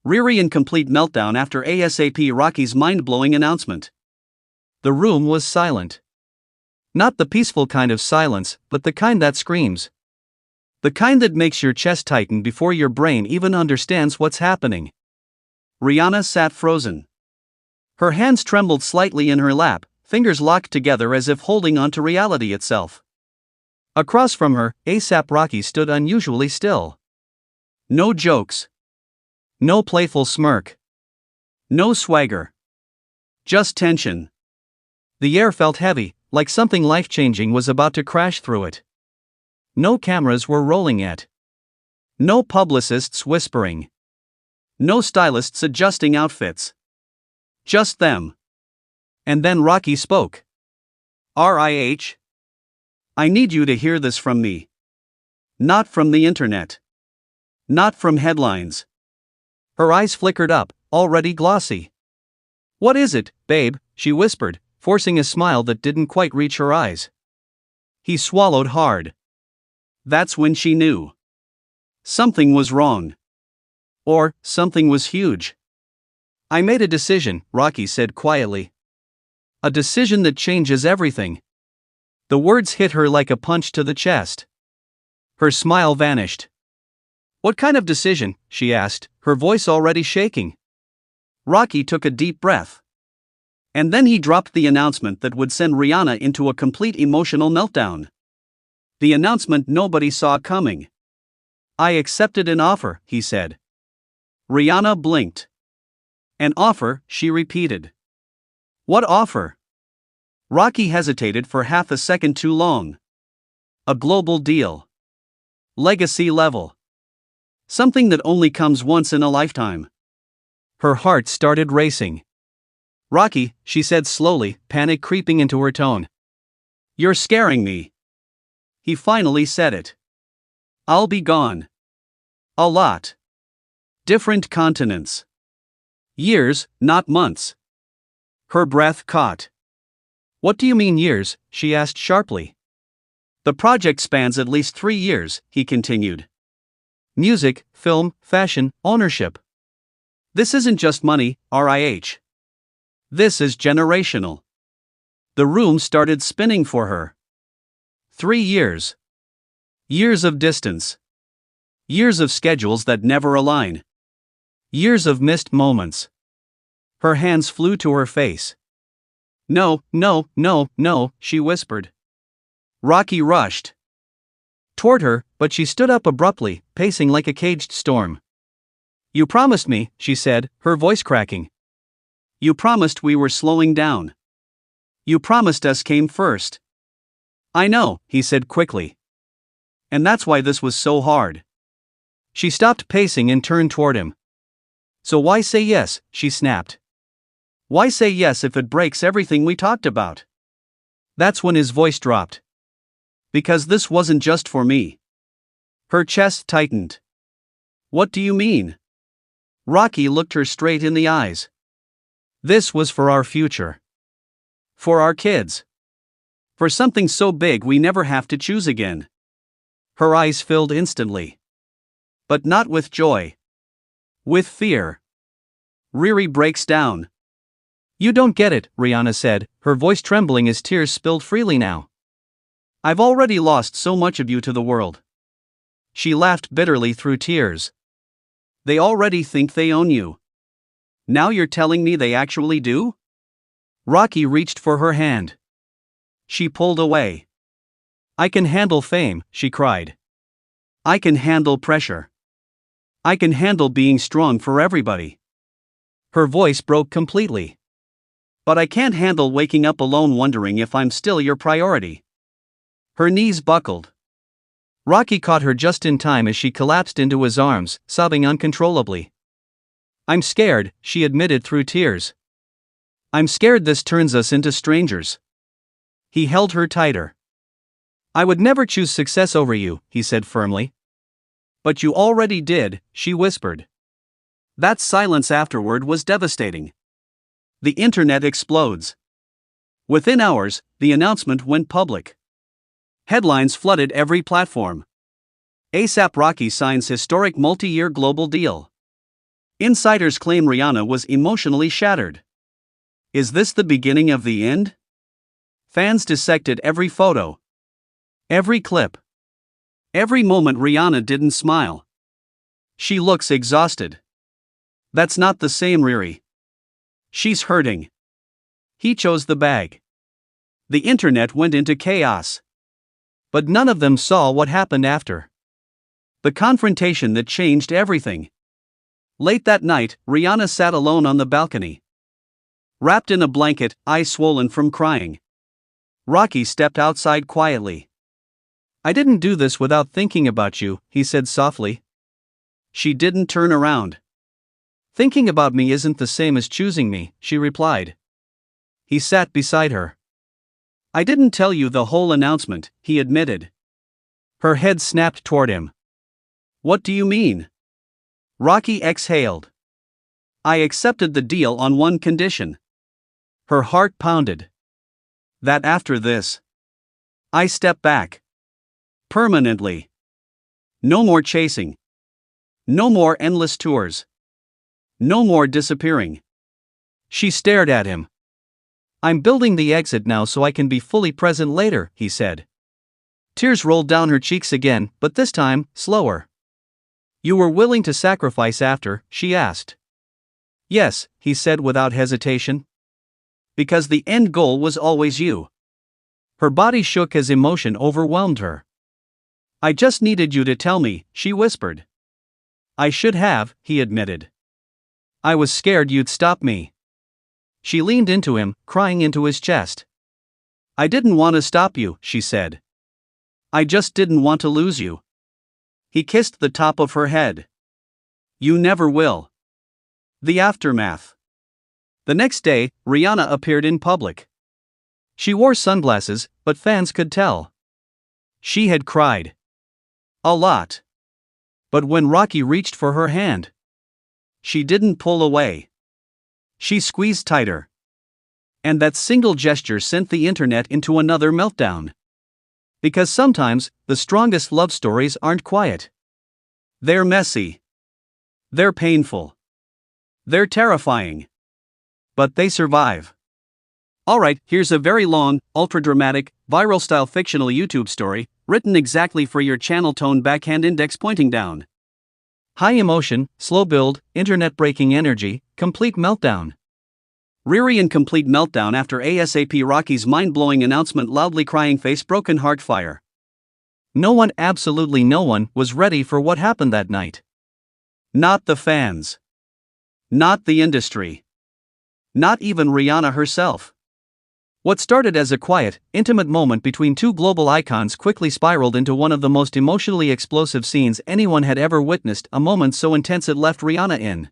RiRi in complete meltdown after ASAP Rocky's mind-blowing announcement. The room was silent. Not the peaceful kind of silence, but the kind that screams. The kind that makes your chest tighten before your brain even understands what's happening. Rihanna sat frozen. Her hands trembled slightly in her lap, fingers locked together as if holding on to reality itself. Across from her, ASAP Rocky stood unusually still. No jokes. No playful smirk. No swagger. Just tension. The air felt heavy, like something life-changing was about to crash through it. No cameras were rolling yet. No publicists whispering. No stylists adjusting outfits. Just them. And then Rocky spoke. RIH. I need you to hear this from me. Not from the internet. Not from headlines. Her eyes flickered up, already glossy. What is it, babe? She whispered, forcing a smile that didn't quite reach her eyes. He swallowed hard. That's when she knew. Something was wrong. Or, something was huge. I made a decision, Rocky said quietly. A decision that changes everything. The words hit her like a punch to the chest. Her smile vanished. What kind of decision? She asked, her voice already shaking. Rocky took a deep breath. And then he dropped the announcement that would send Rihanna into a complete emotional meltdown. The announcement nobody saw coming. I accepted an offer, he said. Rihanna blinked. An offer, she repeated. What offer? Rocky hesitated for half a second too long. A global deal. Legacy level. Something that only comes once in a lifetime. Her heart started racing. Rocky, she said slowly, panic creeping into her tone. You're scaring me. He finally said it. I'll be gone. A lot. Different continents. Years, not months. Her breath caught. What do you mean years? She asked sharply. The project spans at least 3 years, he continued. Music, film, fashion, ownership. This isn't just money, RIH. This is generational. The room started spinning for her. 3 years. Years of distance. Years of schedules that never align. Years of missed moments. Her hands flew to her face. No, no, no, no, she whispered. Rocky rushed toward her, but she stood up abruptly, pacing like a caged storm. You promised me, she said, her voice cracking. You promised we were slowing down. You promised us came first. I know, he said quickly. And that's why this was so hard. She stopped pacing and turned toward him. So why say yes, she snapped. Why say yes if it breaks everything we talked about? That's when his voice dropped. Because this wasn't just for me. Her chest tightened. What do you mean? Rocky looked her straight in the eyes. This was for our future. For our kids. For something so big we never have to choose again. Her eyes filled instantly. But not with joy. With fear. RiRi breaks down. You don't get it, Rihanna said, her voice trembling as tears spilled freely now. I've already lost so much of you to the world. She laughed bitterly through tears. They already think they own you. Now you're telling me they actually do? Rocky reached for her hand. She pulled away. I can handle fame, she cried. I can handle pressure. I can handle being strong for everybody. Her voice broke completely. But I can't handle waking up alone wondering if I'm still your priority. Her knees buckled. Rocky caught her just in time as she collapsed into his arms, sobbing uncontrollably. I'm scared, she admitted through tears. I'm scared this turns us into strangers. He held her tighter. I would never choose success over you, he said firmly. But you already did, she whispered. That silence afterward was devastating. The internet explodes. Within hours, the announcement went public. Headlines flooded every platform. ASAP Rocky signs historic multi-year global deal. Insiders claim Rihanna was emotionally shattered. Is this the beginning of the end? Fans dissected every photo, every clip, every moment Rihanna didn't smile. She looks exhausted. That's not the same RiRi. She's hurting. He chose the bag. The internet went into chaos. But none of them saw what happened after. The confrontation that changed everything. Late that night, Rihanna sat alone on the balcony. Wrapped in a blanket, eyes swollen from crying. Rocky stepped outside quietly. "I didn't do this without thinking about you," he said softly. She didn't turn around. "Thinking about me isn't the same as choosing me," she replied. He sat beside her. "I didn't tell you the whole announcement," he admitted. Her head snapped toward him. "What do you mean?" Rocky exhaled. "I accepted the deal on one condition." Her heart pounded. "That after this, I step back. Permanently. No more chasing. No more endless tours. No more disappearing." She stared at him. "I'm building the exit now so I can be fully present later," he said. Tears rolled down her cheeks again, but this time, slower. "You were willing to sacrifice after?" she asked. "Yes," he said without hesitation. "Because the end goal was always you." Her body shook as emotion overwhelmed her. "I just needed you to tell me," she whispered. "I should have," he admitted. "I was scared you'd stop me." She leaned into him, crying into his chest. "I didn't want to stop you," she said. "I just didn't want to lose you." He kissed the top of her head. "You never will." The aftermath. The next day, Rihanna appeared in public. She wore sunglasses, but fans could tell. She had cried. A lot. But when Rocky reached for her hand, she didn't pull away. She squeezed tighter. And that single gesture sent the internet into another meltdown. Because sometimes, the strongest love stories aren't quiet. They're messy. They're painful. They're terrifying. But they survive. Alright, here's a very long, ultra-dramatic, viral-style fictional YouTube story, written exactly for your channel. Tone backhand index pointing down. High emotion, slow build, internet-breaking energy, complete meltdown. RiRi in complete meltdown after ASAP Rocky's mind-blowing announcement. Loudly crying face, broken heart, fire. No one, absolutely no one, was ready for what happened that night. Not the fans. Not the industry. Not even Rihanna herself. What started as a quiet, intimate moment between two global icons quickly spiraled into one of the most emotionally explosive scenes anyone had ever witnessed, a moment so intense it left Rihanna in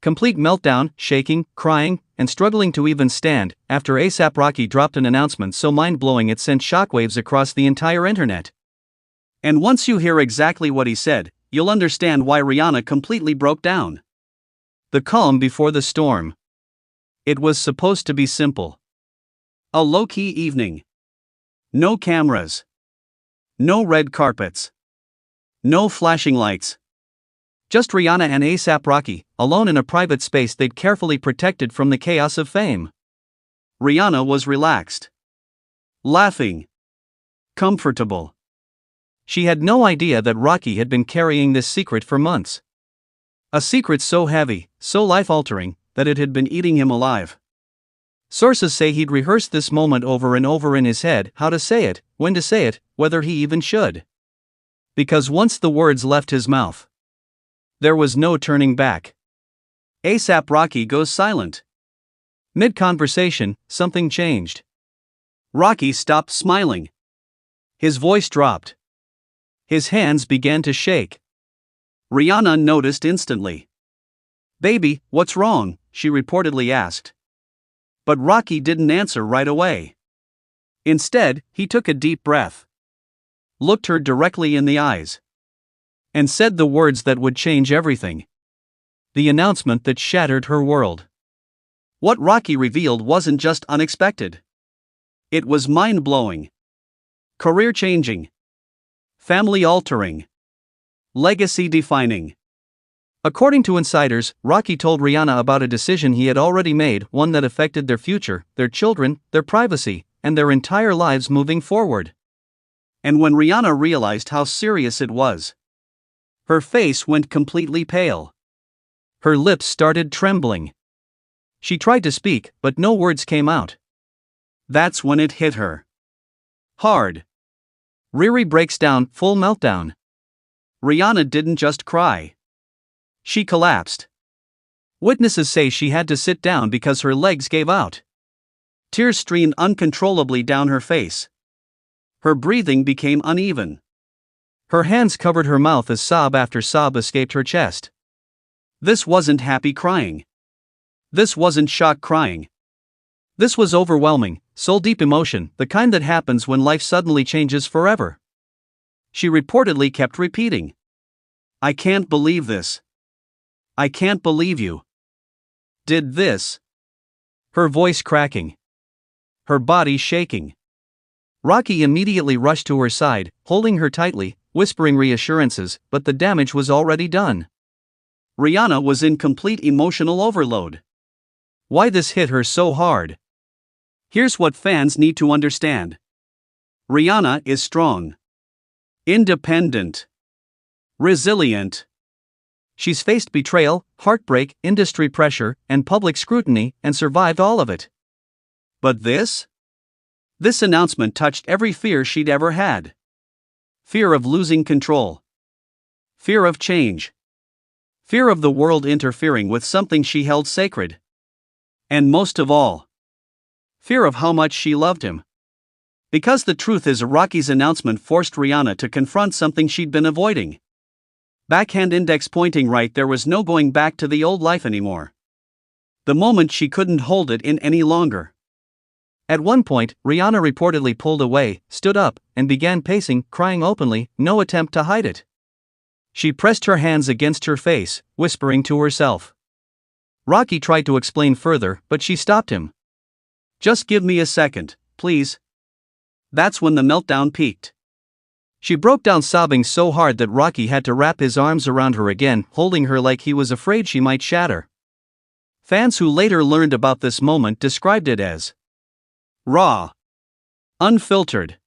complete meltdown, shaking, crying, and struggling to even stand, after ASAP Rocky dropped an announcement so mind-blowing it sent shockwaves across the entire internet. And once you hear exactly what he said, you'll understand why Rihanna completely broke down. The calm before the storm. It was supposed to be simple. A low-key evening. No cameras. No red carpets. No flashing lights. Just Rihanna and ASAP Rocky, alone in a private space they'd carefully protected from the chaos of fame. Rihanna was relaxed. Laughing. Comfortable. She had no idea that Rocky had been carrying this secret for months. A secret so heavy, so life-altering, that it had been eating him alive. Sources say he'd rehearsed this moment over and over in his head, how to say it, when to say it, whether he even should. Because once the words left his mouth, there was no turning back. ASAP Rocky goes silent. Mid-conversation, something changed. Rocky stopped smiling. His voice dropped. His hands began to shake. Rihanna noticed instantly. "Baby, what's wrong?" she reportedly asked. But Rocky didn't answer right away. Instead, he took a deep breath, looked her directly in the eyes, and said the words that would change everything. The announcement that shattered her world. What Rocky revealed wasn't just unexpected. It was mind-blowing, career-changing, family-altering, legacy-defining. According to insiders, Rocky told Rihanna about a decision he had already made, one that affected their future, their children, their privacy, and their entire lives moving forward. And when Rihanna realized how serious it was, her face went completely pale. Her lips started trembling. She tried to speak, but no words came out. That's when it hit her hard. RiRi breaks down, full meltdown. Rihanna didn't just cry. She collapsed. Witnesses say she had to sit down because her legs gave out. Tears streamed uncontrollably down her face. Her breathing became uneven. Her hands covered her mouth as sob after sob escaped her chest. This wasn't happy crying. This wasn't shock crying. This was overwhelming, soul-deep emotion, the kind that happens when life suddenly changes forever. She reportedly kept repeating, "I can't believe this. I can't believe you did this." Her voice cracking. Her body shaking. Rocky immediately rushed to her side, holding her tightly, whispering reassurances, but the damage was already done. Rihanna was in complete emotional overload. Why this hit her so hard? Here's what fans need to understand. Rihanna is strong, independent, resilient. She's faced betrayal, heartbreak, industry pressure, and public scrutiny, and survived all of it. But this announcement touched every fear she'd ever had. Fear of losing control. Fear of change. Fear of the world interfering with something she held sacred. And most of all, fear of how much she loved him. Because the truth is, Rocky's announcement forced Rihanna to confront something she'd been avoiding. Backhand index pointing right, there was no going back to the old life anymore. The moment she couldn't hold it in any longer. At one point, Rihanna reportedly pulled away, stood up, and began pacing, crying openly, no attempt to hide it. She pressed her hands against her face, whispering to herself. Rocky tried to explain further, but she stopped him. "Just give me a second, please." That's when the meltdown peaked. She broke down sobbing so hard that Rocky had to wrap his arms around her again, holding her like he was afraid she might shatter. Fans who later learned about this moment described it as raw, unfiltered,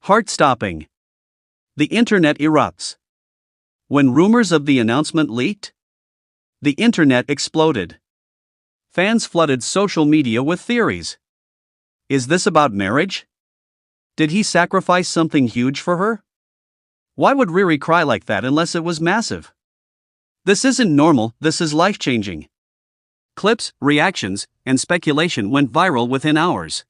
heart-stopping. The internet erupts. When rumors of the announcement leaked, the internet exploded. Fans flooded social media with theories. Is this about marriage? Did he sacrifice something huge for her? Why would RiRi cry like that unless it was massive? This isn't normal, this is life-changing. Clips, reactions, and speculation went viral within hours.